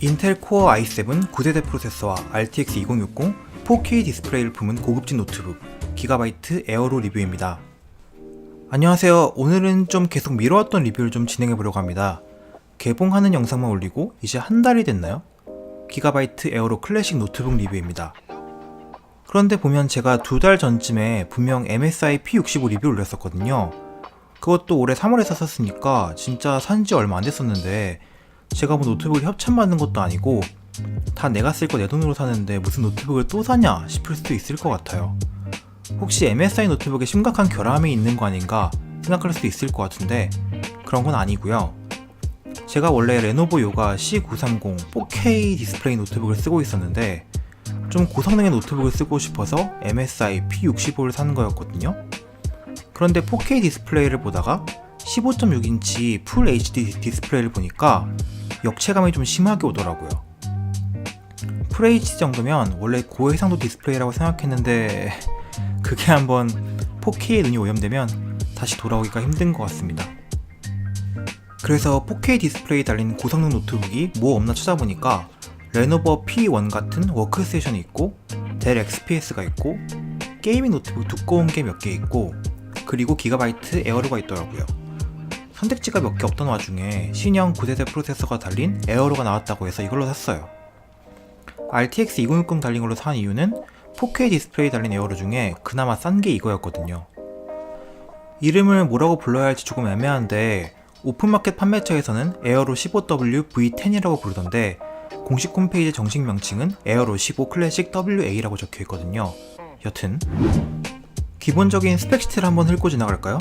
인텔 코어 i7 9세대 프로세서와 RTX 2060 4K 디스플레이를 품은 고급진 노트북 기가바이트 에어로 리뷰입니다. 안녕하세요. 오늘은 좀 계속 미뤄왔던 리뷰를 좀 진행해보려고 합니다. 개봉하는 영상만 올리고 이제 한 달이 됐나요? 기가바이트 에어로 클래식 노트북 리뷰입니다. 그런데 보면 제가 2달 전쯤에 분명 MSI P65 리뷰 올렸었거든요. 그것도 올해 3월에 샀었으니까 진짜 산지 얼마 안 됐었는데 제가 뭐 노트북을 협찬받는 것도 아니고 다 내가 쓸 거 내 돈으로 사는데 무슨 노트북을 또 사냐 싶을 수도 있을 것 같아요. 혹시 MSI 노트북에 심각한 결함이 있는 거 아닌가 생각할 수도 있을 것 같은데 그런 건 아니고요. 제가 원래 레노버 요가 C930 4K 디스플레이 노트북을 쓰고 있었는데 좀 고성능의 노트북을 쓰고 싶어서 MSI P65를 사는 거였거든요. 그런데 4K 디스플레이를 보다가 15.6인치 풀 HD 디스플레이를 보니까 역체감이 좀 심하게 오더라고요. 풀 HD 정도면 원래 고해상도 디스플레이라고 생각했는데 그게 한번 4K에 눈이 오염되면 다시 돌아오기가 힘든 것 같습니다. 그래서 4K 디스플레이 달린 고성능 노트북이 뭐 없나 찾아보니까 레노버 P1 같은 워크스테이션이 있고 델 XPS가 있고 게이밍 노트북 두꺼운 게 몇 개 있고 그리고 기가바이트 에어로가 있더라고요. 선택지가 몇 개 없던 와중에 신형 9세대 프로세서가 달린 에어로가 나왔다고 해서 이걸로 샀어요. RTX 2060 달린 걸로 산 이유는 4K 디스플레이 달린 에어로 중에 그나마 싼 게 이거였거든요. 이름을 뭐라고 불러야 할지 조금 애매한데 오픈마켓 판매처에서는 에어로 15W V10이라고 부르던데 공식 홈페이지 정식 명칭은 에어로 15 클래식 WA라고 적혀있거든요. 여튼 기본적인 스펙시트를 한번 훑고 지나갈까요?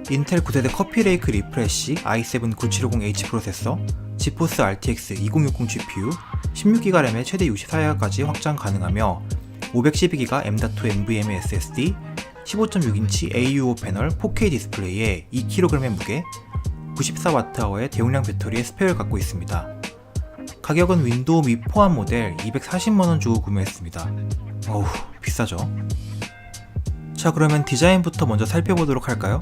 인텔 9세대 커피레이크 리프레쉬 i7 9750H 프로세서, 지포스 RTX 2060 GPU, 16GB 램에 최대 64기가까지 확장 가능하며 512GB M.2 NVMe SSD, 15.6인치 AUO 패널 4K 디스플레이에 2kg의 무게, 94Wh의 대용량 배터리의 스펙을 갖고 있습니다. 가격은 윈도우 미 포함 모델 240만원 주고 구매했습니다. 어우, 비싸죠? 자, 그러면 디자인부터 먼저 살펴보도록 할까요?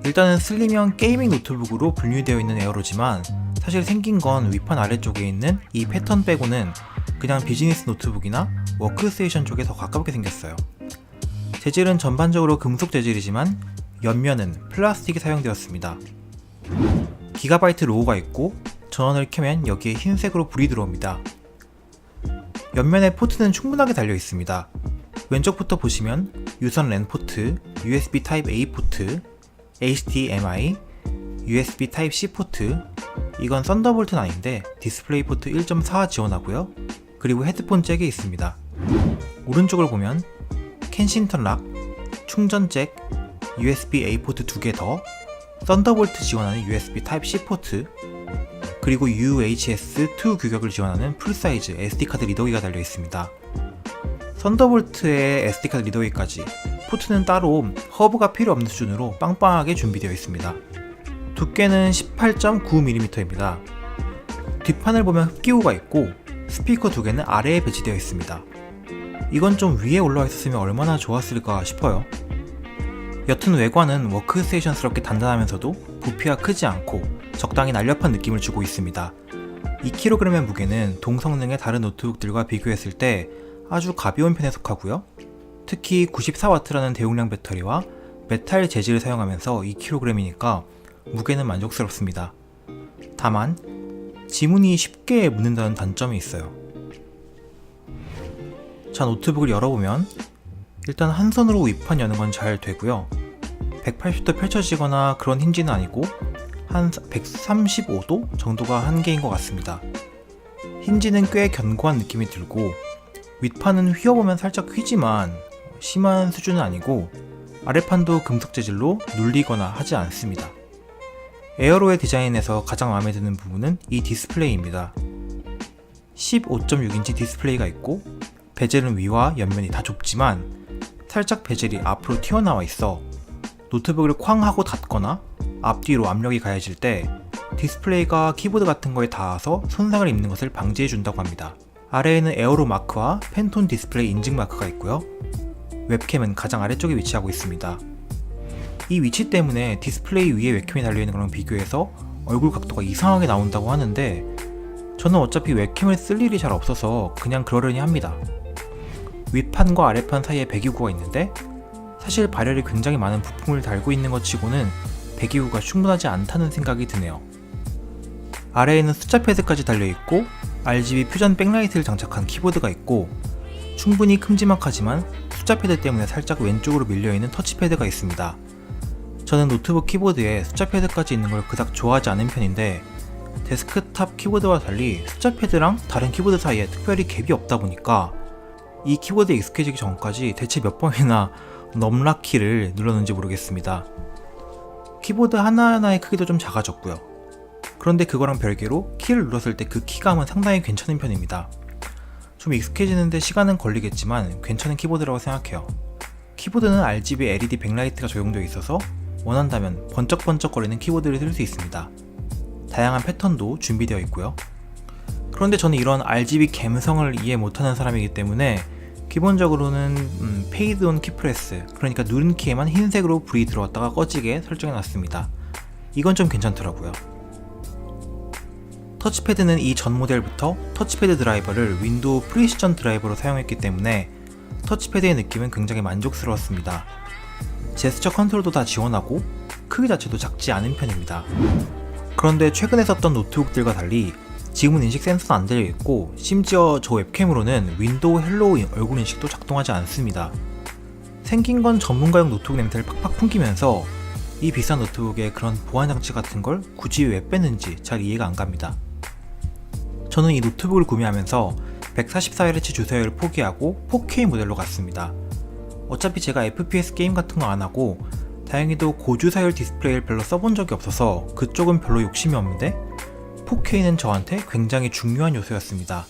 일단은 슬림형 게이밍 노트북으로 분류되어 있는 에어로지만 사실 생긴 건 위판 아래쪽에 있는 이 패턴 빼고는 그냥 비즈니스 노트북이나 워크스테이션 쪽에 더 가깝게 생겼어요. 재질은 전반적으로 금속 재질이지만 옆면은 플라스틱이 사용되었습니다. 기가바이트 로고가 있고 전원을 켜면 여기에 흰색으로 불이 들어옵니다. 옆면에 포트는 충분하게 달려 있습니다. 왼쪽부터 보시면 유선 랜 포트, USB Type-A 포트, HDMI, USB Type-C 포트, 이건 썬더볼트는 아닌데 디스플레이 포트 1.4 지원하고요. 그리고 헤드폰 잭이 있습니다. 오른쪽을 보면 켄싱턴 락, 충전 잭, USB-A 포트 2개 더, 썬더볼트 지원하는 USB Type-C 포트, 그리고 UHS-2 규격을 지원하는 풀사이즈 SD카드 리더기가 달려 있습니다. 썬더볼트의 SD카드 리더기까지 포트는 따로 허브가 필요 없는 수준으로 빵빵하게 준비되어 있습니다. 두께는 18.9mm입니다. 뒷판을 보면 흡기구가 있고 스피커 2개는 아래에 배치되어 있습니다. 이건 좀 위에 올라와 있었으면 얼마나 좋았을까 싶어요. 여튼 외관은 워크스테이션스럽게 단단하면서도 부피가 크지 않고 적당히 날렵한 느낌을 주고 있습니다. 2kg의 무게는 동성능의 다른 노트북들과 비교했을 때 아주 가벼운 편에 속하고요. 특히 94W라는 대용량 배터리와 메탈 재질을 사용하면서 2kg이니까 무게는 만족스럽습니다. 다만 지문이 쉽게 묻는다는 단점이 있어요. 자, 노트북을 열어보면 일단 한 손으로 윗판 여는 건 잘 되고요. 180도 펼쳐지거나 그런 힌지는 아니고 한 135도 정도가 한계인 것 같습니다. 힌지는 꽤 견고한 느낌이 들고 윗판은 휘어보면 살짝 휘지만 심한 수준은 아니고 아래판도 금속 재질로 눌리거나 하지 않습니다. 에어로의 디자인에서 가장 마음에 드는 부분은 이 디스플레이입니다. 15.6인치 디스플레이가 있고 베젤은 위와 옆면이 다 좁지만 살짝 베젤이 앞으로 튀어나와 있어 노트북을 쾅 하고 닫거나 앞뒤로 압력이 가해질 때 디스플레이가 키보드 같은 거에 닿아서 손상을 입는 것을 방지해 준다고 합니다. 아래에는 에어로 마크와 팬톤 디스플레이 인증 마크가 있고요. 웹캠은 가장 아래쪽에 위치하고 있습니다. 이 위치 때문에 디스플레이 위에 웹캠이 달려있는 거랑 비교해서 얼굴 각도가 이상하게 나온다고 하는데 저는 어차피 웹캠을 쓸 일이 잘 없어서 그냥 그러려니 합니다. 윗판과 아랫판 사이에 배기구가 있는데 사실 발열이 굉장히 많은 부품을 달고 있는 것 치고는 배기구가 충분하지 않다는 생각이 드네요. 아래에는 숫자 패드까지 달려있고 RGB 퓨전 백라이트를 장착한 키보드가 있고 충분히 큼지막하지만 숫자 패드 때문에 살짝 왼쪽으로 밀려있는 터치패드가 있습니다. 저는 노트북 키보드에 숫자 패드까지 있는 걸 그닥 좋아하지 않은 편인데 데스크탑 키보드와 달리 숫자 패드랑 다른 키보드 사이에 특별히 갭이 없다 보니까 이 키보드에 익숙해지기 전까지 대체 몇 번이나 넘락키를 눌렀는지 모르겠습니다. 키보드 하나하나의 크기도 좀 작아졌고요. 그런데 그거랑 별개로 키를 눌렀을 때 그 키감은 상당히 괜찮은 편입니다. 좀 익숙해지는데 시간은 걸리겠지만 괜찮은 키보드라고 생각해요. 키보드는 RGB LED 백라이트가 적용되어 있어서 원한다면 번쩍번쩍거리는 키보드를 쓸 수 있습니다. 다양한 패턴도 준비되어 있고요. 그런데 저는 이런 RGB 감성을 이해 못하는 사람이기 때문에 기본적으로는 페이드 온 키프레스, 그러니까 누른 키에만 흰색으로 불이 들어왔다가 꺼지게 설정해 놨습니다. 이건 좀 괜찮더라고요. 터치패드는 이 전 모델부터 터치패드 드라이버를 윈도우 프리시전 드라이버로 사용했기 때문에 터치패드의 느낌은 굉장히 만족스러웠습니다. 제스처 컨트롤도 다 지원하고 크기 자체도 작지 않은 편입니다. 그런데 최근에 썼던 노트북들과 달리 지금은 인식 센서도 안 달려있고 심지어 저 웹캠으로는 윈도우 헬로우 얼굴 인식도 작동하지 않습니다. 생긴 건 전문가용 노트북 냄새를 팍팍 풍기면서 이 비싼 노트북에 그런 보안 장치 같은 걸 굳이 왜 뺐는지 잘 이해가 안 갑니다. 저는 이 노트북을 구매하면서 144Hz 주사율을 포기하고 4K 모델로 갔습니다. 어차피 제가 FPS 게임 같은 거 안 하고 다행히도 고주사율 디스플레이를 별로 써본 적이 없어서 그쪽은 별로 욕심이 없는데 4K는 저한테 굉장히 중요한 요소였습니다.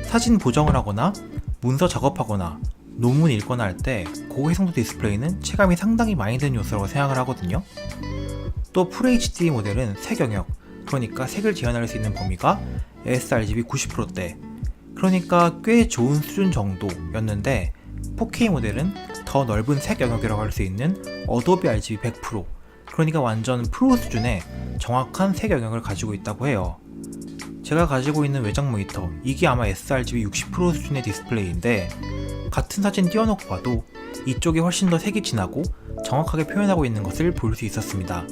사진 보정을 하거나 문서 작업하거나 논문 읽거나 할 때 고해상도 디스플레이는 체감이 상당히 많이 드는 요소라고 생각을 하거든요. 또 FHD 모델은 색 영역, 그러니까 색을 재현할 수 있는 범위가 sRGB 90%대, 그러니까 꽤 좋은 수준 정도였는데 4K 모델은 더 넓은 색 영역이라고 할 수 있는 어도비 RGB 100%, 그러니까 완전 프로 수준의 정확한 색 영역을 가지고 있다고 해요. 제가 가지고 있는 외장 모니터, 이게 아마 sRGB 60% 수준의 디스플레이인데 같은 사진 띄워놓고 봐도 이쪽이 훨씬 더 색이 진하고 정확하게 표현하고 있는 것을 볼 수 있었습니다.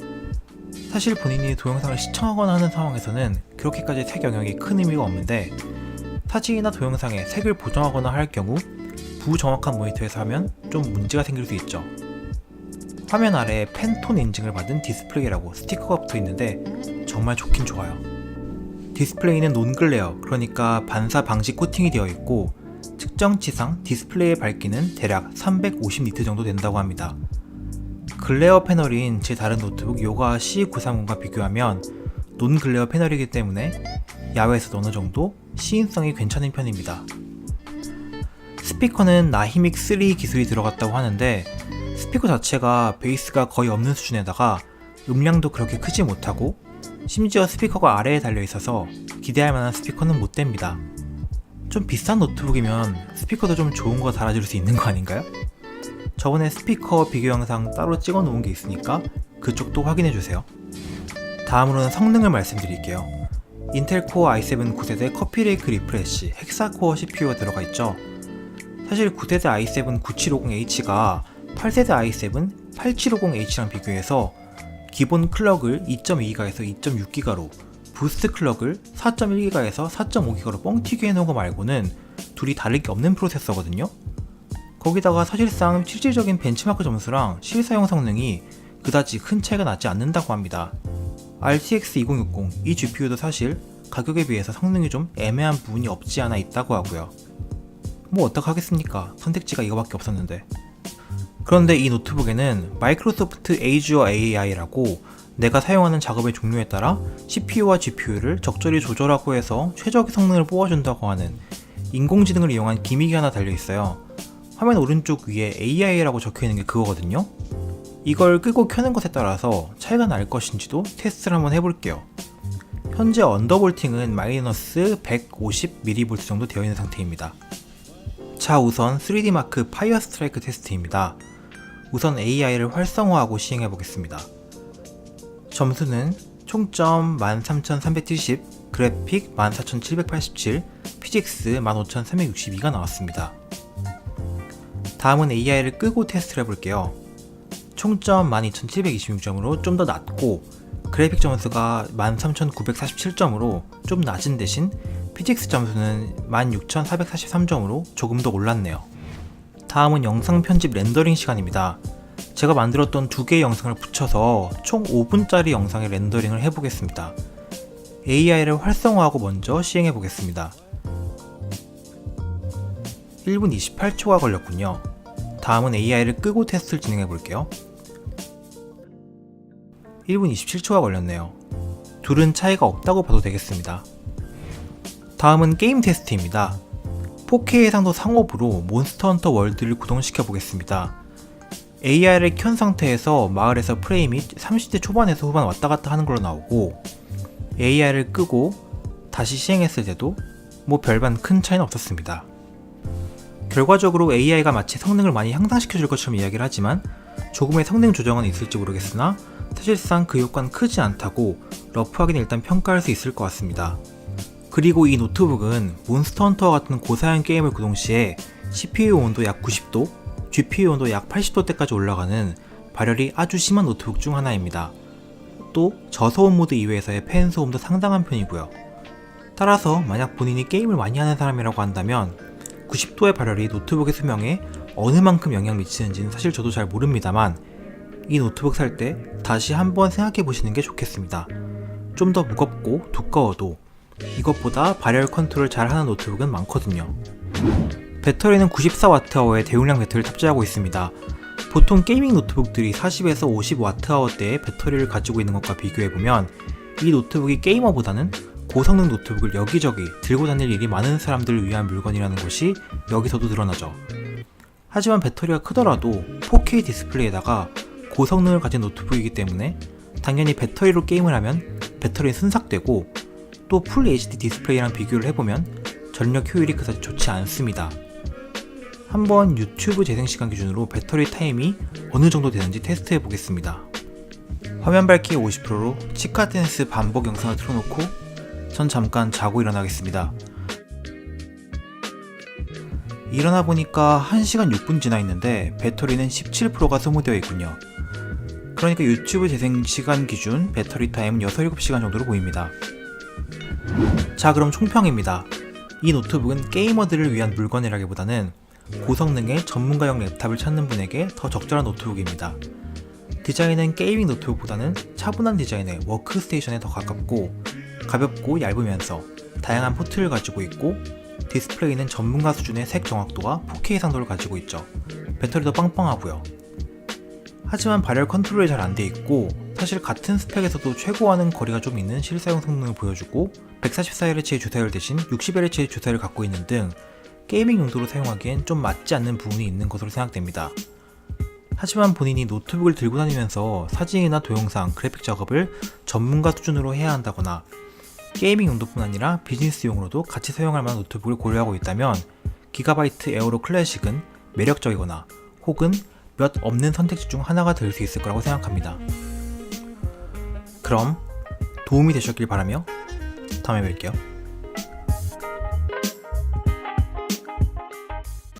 사실 본인이 동영상을 시청하거나 하는 상황에서는 그렇게까지 색 영역이 큰 의미가 없는데 사진이나 동영상에 색을 보정하거나 할 경우 부정확한 모니터에서 하면 좀 문제가 생길 수 있죠. 화면 아래에 팬톤 인증을 받은 디스플레이라고 스티커가 붙어 있는데 정말 좋긴 좋아요. 디스플레이는 논글레어, 그러니까 반사 방지 코팅이 되어 있고 측정치상 디스플레이의 밝기는 대략 350니트 정도 된다고 합니다. 글레어 패널인 제 다른 노트북 요가 C930과 비교하면 논글레어 패널이기 때문에 야외에서도 어느 정도 시인성이 괜찮은 편입니다. 스피커는 나히믹 3 기술이 들어갔다고 하는데 스피커 자체가 베이스가 거의 없는 수준에다가 음량도 그렇게 크지 못하고 심지어 스피커가 아래에 달려있어서 기대할 만한 스피커는 못 됩니다. 좀 비싼 노트북이면 스피커도 좀 좋은 거 달아줄 수 있는 거 아닌가요? 저번에 스피커 비교 영상 따로 찍어 놓은 게 있으니까 그쪽도 확인해주세요. 다음으로는 성능을 말씀드릴게요. 인텔 코어 i7 9세대 커피레이크 리프레쉬 헥사코어 CPU가 들어가 있죠. 사실 9세대 i7 9750H가 8세대 i7 8750H랑 비교해서 기본 클럭을 2.2GHz에서 2.6GHz로 부스트 클럭을 4.1GHz에서 4.5GHz로 뻥튀기 해놓은 거 말고는 둘이 다를 게 없는 프로세서거든요. 거기다가 사실상 실질적인 벤치마크 점수랑 실사용 성능이 그다지 큰 차이가 나지 않는다고 합니다. RTX 2060 이 GPU도 사실 가격에 비해서 성능이 좀 애매한 부분이 없지 않아 있다고 하고요. 뭐 어떡하겠습니까? 선택지가 이거밖에 없었는데. 그런데 이 노트북에는 마이크로소프트 Azure AI라고 내가 사용하는 작업의 종류에 따라 CPU와 GPU를 적절히 조절하고 해서 최적의 성능을 뽑아준다고 하는 인공지능을 이용한 기믹이 하나 달려있어요. 화면 오른쪽 위에 AI라고 적혀있는 게 그거거든요. 이걸 끄고 켜는 것에 따라서 차이가 날 것인지도 테스트를 한번 해볼게요. 현재 언더볼팅은 마이너스 150mV 정도 되어 있는 상태입니다. 자, 우선 3D 마크 파이어 스트라이크 테스트입니다. 우선 AI를 활성화하고 시행해 보겠습니다. 점수는 총점 13370, 그래픽 14787, 피직스 15362가 나왔습니다. 다음은 AI를 끄고 테스트를 해볼게요. 총점 12726점으로 좀 더 낮고 그래픽 점수가 13947점으로 좀 낮은 대신 피직스 점수는 16443점으로 조금 더 올랐네요. 다음은 영상 편집 렌더링 시간입니다. 제가 만들었던 두 개의 영상을 붙여서 총 5분짜리 영상의 렌더링을 해보겠습니다. AI를 활성화하고 먼저 시행해 보겠습니다. 1분 28초가 걸렸군요. 다음은 AI를 끄고 테스트를 진행해 볼게요. 1분 27초가 걸렸네요. 둘은 차이가 없다고 봐도 되겠습니다. 다음은 게임 테스트입니다. 4K 해상도 상업으로 몬스터 헌터 월드를 구동시켜 보겠습니다. AI를 켠 상태에서 마을에서 프레임이 30대 초반에서 후반 왔다갔다 하는 걸로 나오고 AI를 끄고 다시 시행했을 때도 별반 큰 차이는 없었습니다. 결과적으로 AI가 마치 성능을 많이 향상시켜 줄 것처럼 이야기를 하지만 조금의 성능 조정은 있을지 모르겠으나 사실상 그 효과는 크지 않다고 러프하게는 일단 평가할 수 있을 것 같습니다. 그리고 이 노트북은 몬스터 헌터와 같은 고사양 게임을 구동 시에 CPU 온도 약 90도, GPU 온도 약 80도대까지 올라가는 발열이 아주 심한 노트북 중 하나입니다. 또 저소음 모드 이외에서의 팬 소음도 상당한 편이고요. 따라서 만약 본인이 게임을 많이 하는 사람이라고 한다면 90도의 발열이 노트북의 수명에 어느 만큼 영향을 미치는지는 사실 저도 잘 모릅니다만 이 노트북 살 때 다시 한번 생각해 보시는 게 좋겠습니다. 좀 더 무겁고 두꺼워도 이것보다 발열 컨트롤 잘 하는 노트북은 많거든요. 배터리는 94Wh의 대용량 배터리를 탑재하고 있습니다. 보통 게이밍 노트북들이 40에서 50Wh대의 배터리를 가지고 있는 것과 비교해보면 이 노트북이 게이머보다는 고성능 노트북을 여기저기 들고 다닐 일이 많은 사람들을 위한 물건이라는 것이 여기서도 드러나죠. 하지만 배터리가 크더라도 4K 디스플레이에다가 고성능을 가진 노트북이기 때문에 당연히 배터리로 게임을 하면 배터리는 순삭되고 또 풀 HD 디스플레이랑 비교를 해보면 전력 효율이 그다지 좋지 않습니다. 한번 유튜브 재생시간 기준으로 배터리 타임이 어느 정도 되는지 테스트해 보겠습니다. 화면 밝기 50%로 치카댄스 반복 영상을 틀어놓고 전 잠깐 자고 일어나겠습니다. 일어나 보니까 1시간 6분 지나 있는데 배터리는 17%가 소모되어 있군요. 그러니까 유튜브 재생시간 기준 배터리 타임은 6-7시간 정도로 보입니다. 자, 그럼 총평입니다. 이 노트북은 게이머들을 위한 물건이라기보다는 고성능의 전문가용 랩탑을 찾는 분에게 더 적절한 노트북입니다. 디자인은 게이밍 노트북보다는 차분한 디자인의 워크스테이션에 더 가깝고 가볍고 얇으면서 다양한 포트를 가지고 있고 디스플레이는 전문가 수준의 색 정확도와 4K 해상도를 가지고 있죠. 배터리도 빵빵하고요. 하지만 발열 컨트롤이 잘 안돼 있고 사실 같은 스펙에서도 최고와는 거리가 좀 있는 실사용 성능을 보여주고 144Hz의 주사율 대신 60Hz의 주사율을 갖고 있는 등 게이밍 용도로 사용하기엔 좀 맞지 않는 부분이 있는 것으로 생각됩니다. 하지만 본인이 노트북을 들고 다니면서 사진이나 동영상, 그래픽 작업을 전문가 수준으로 해야 한다거나 게이밍 용도뿐 아니라 비즈니스용으로도 같이 사용할 만한 노트북을 고려하고 있다면 기가바이트 에어로 클래식은 매력적이거나 혹은 몇 없는 선택지 중 하나가 될 수 있을 거라고 생각합니다. 그럼 도움이 되셨길 바라며 다음에 뵐게요.